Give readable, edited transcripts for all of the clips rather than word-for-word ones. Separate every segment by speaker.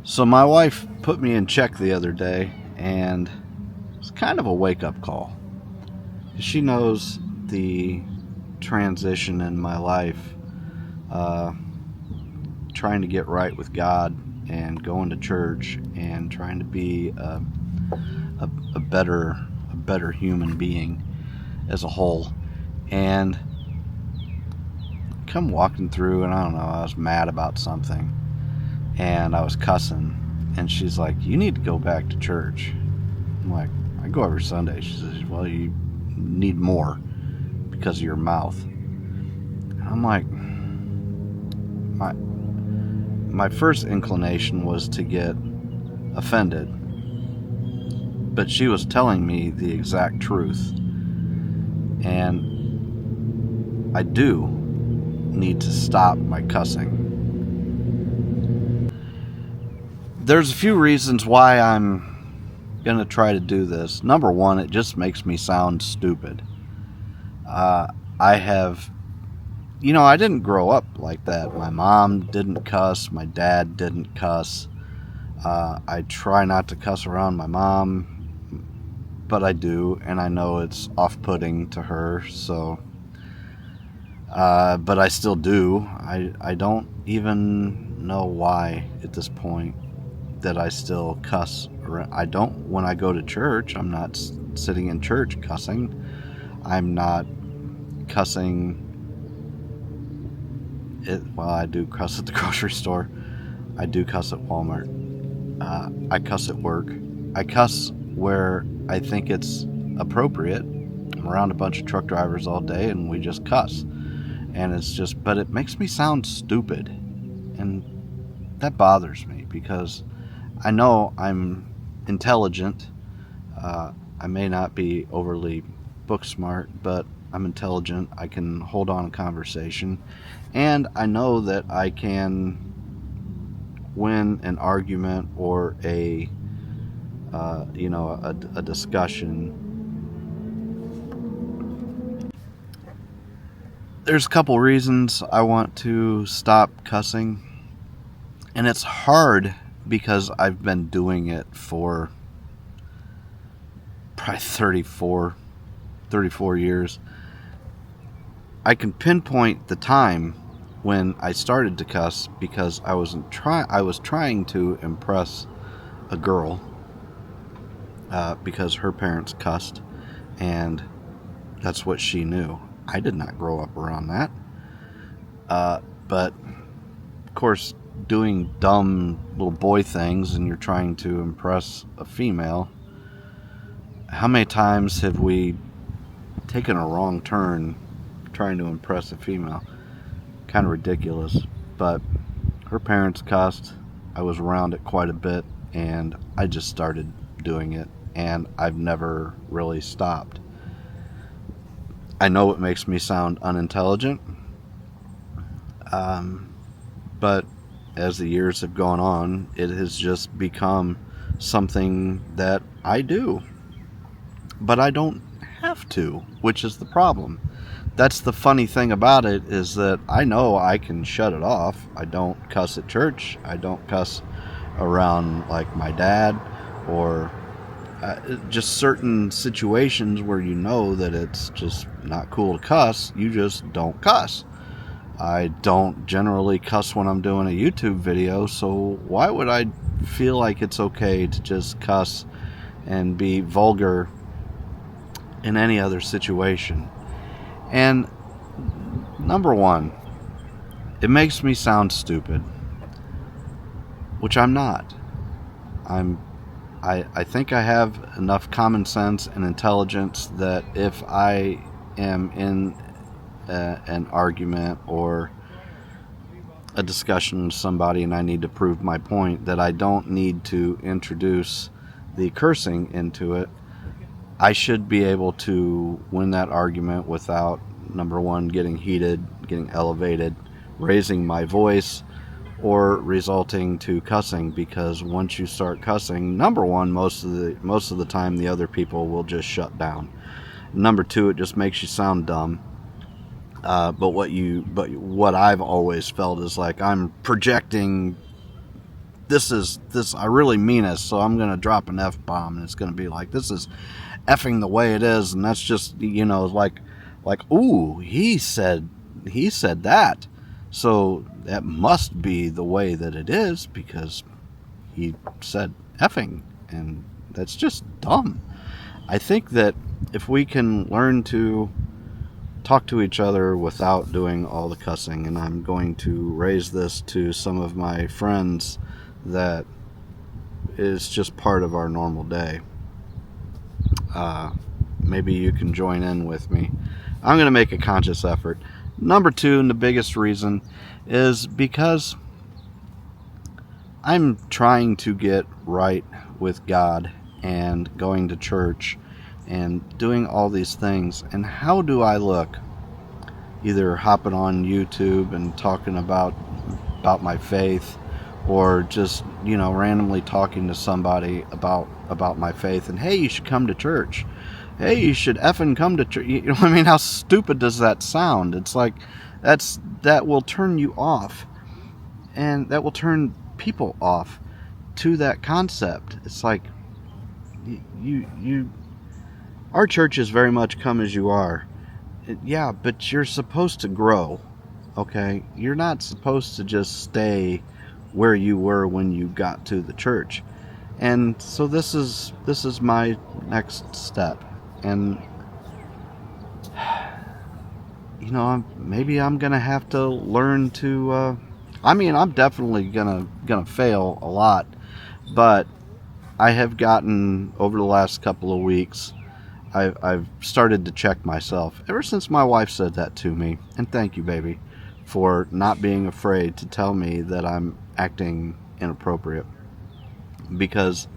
Speaker 1: So my wife put me in check the other day, and it's kind of a wake-up call. She knows the transition in my life, uh, trying to get right with God and going to church and trying to be a better human being as a whole. And come walking through, and I don't know, I was mad about something, and I was cussing, and she's like, "You need to go back to church." I'm like, "I go every Sunday." She says, "Well, you need more because of your mouth." And I'm like, my first inclination was to get offended, but she was telling me the exact truth, and I do need to stop my cussing. There's a few reasons why I'm gonna try to do this. Number one, it just makes me sound stupid. I have, I didn't grow up like that. My mom didn't cuss. My dad didn't cuss. I try not to cuss around my mom, but I do, and I know it's off-putting to her, so, but I still do. I don't even know why at this point that I still cuss. I don't, when I go to church, I'm not sitting in church cussing. I'm not cussing. Well, I do cuss at the grocery store. I do cuss at Walmart. I cuss at work. I cuss where I think it's appropriate. I'm around a bunch of truck drivers all day, and we just cuss. And it's just, but it makes me sound stupid. And that bothers me because I know I'm intelligent. I may not be overly book smart, but I'm intelligent. I can hold on a conversation, and I know that I can win an argument or a discussion. There's a couple reasons I want to stop cussing, and it's hard because I've been doing it for probably 34 years. I can pinpoint the time when I started to cuss because I was trying to impress a girl because her parents cussed, and that's what she knew. I did not grow up around that. But of course, doing dumb little boy things and you're trying to impress a female, how many times have we taken a wrong turn trying to impress a female? Kind of ridiculous. But her parents cussed. I was around it quite a bit, and I just started doing it, and I've never really stopped. I know it makes me sound unintelligent, but as the years have gone on, it has just become something that I do. But I don't have to, which is the problem. That's the funny thing about it, is that I know I can shut it off. I don't cuss at church. I don't cuss around like my dad, or just certain situations where you know that it's just not cool to cuss. You just don't cuss. I don't generally cuss when I'm doing a YouTube video, so why would I feel like it's okay to just cuss and be vulgar in any other situation? And number one, it makes me sound stupid, which I'm not. I think I have enough common sense and intelligence that if I am in an argument or a discussion with somebody and I need to prove my point, that I don't need to introduce the cursing into it. I should be able to win that argument without, number one, getting heated, getting elevated, raising my voice, or resulting to cussing, because once you start cussing, number one, most of the time the other people will just shut down. Number two, it just makes you sound dumb. But what I've always felt is like I'm projecting I really mean it, so I'm gonna drop an F-bomb, and it's gonna be like, this is effing the way it is, and that's just, ooh, he said that, so that must be the way that it is because he said effing, and that's just dumb. I think that if we can learn to talk to each other without doing all the cussing, and I'm going to raise this to some of my friends, that is just part of our normal day. Maybe you can join in with me. I'm going to make a conscious effort. Number two, and the biggest reason, is because I'm trying to get right with God and going to church and doing all these things. And how do I look? Either hopping on YouTube and talking about my faith, or just, randomly talking to somebody about my faith, and hey, you should come to church. Hey, you should effing come to church. You know what I mean? How stupid does that sound? It's like that will turn you off, and that will turn people off to that concept. It's like, you our church is very much come as you are. Yeah, but you're supposed to grow. Okay, you're not supposed to just stay where you were when you got to the church. And so this is my next step. And maybe I'm gonna have to learn to. I'm definitely gonna fail a lot, but I have gotten, over the last couple of weeks, I've started to check myself ever since my wife said that to me. And thank you, baby, for not being afraid to tell me that I'm acting inappropriate, because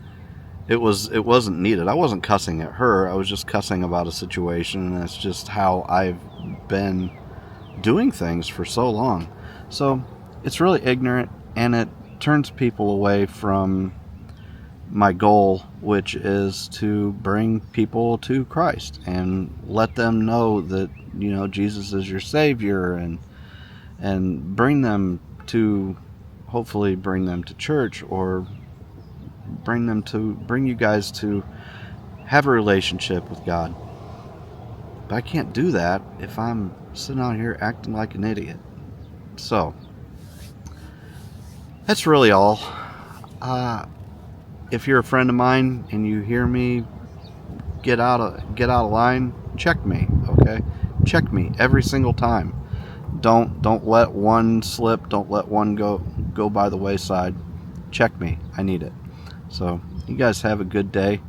Speaker 1: it wasn't needed. I wasn't cussing at her. I was just cussing about a situation, and that's just how I've been doing things for so long. So it's really ignorant, and it turns people away from my goal, which is to bring people to Christ and let them know that, Jesus is your Savior, and hopefully bring them to church, or bring you guys to have a relationship with God. But I can't do that if I'm sitting out here acting like an idiot. So that's really all. If you're a friend of mine and you hear me get out of line, check me, okay? Check me every single time. Don't let one slip. Don't let one go by the wayside. Check me. I need it. So you guys have a good day.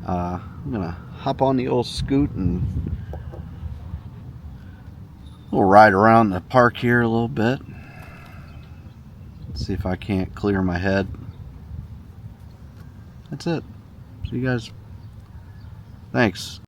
Speaker 1: I'm gonna hop on the old scoot and we'll ride around the park here a little bit. See if I can't clear my head. That's it. See you guys. Thanks.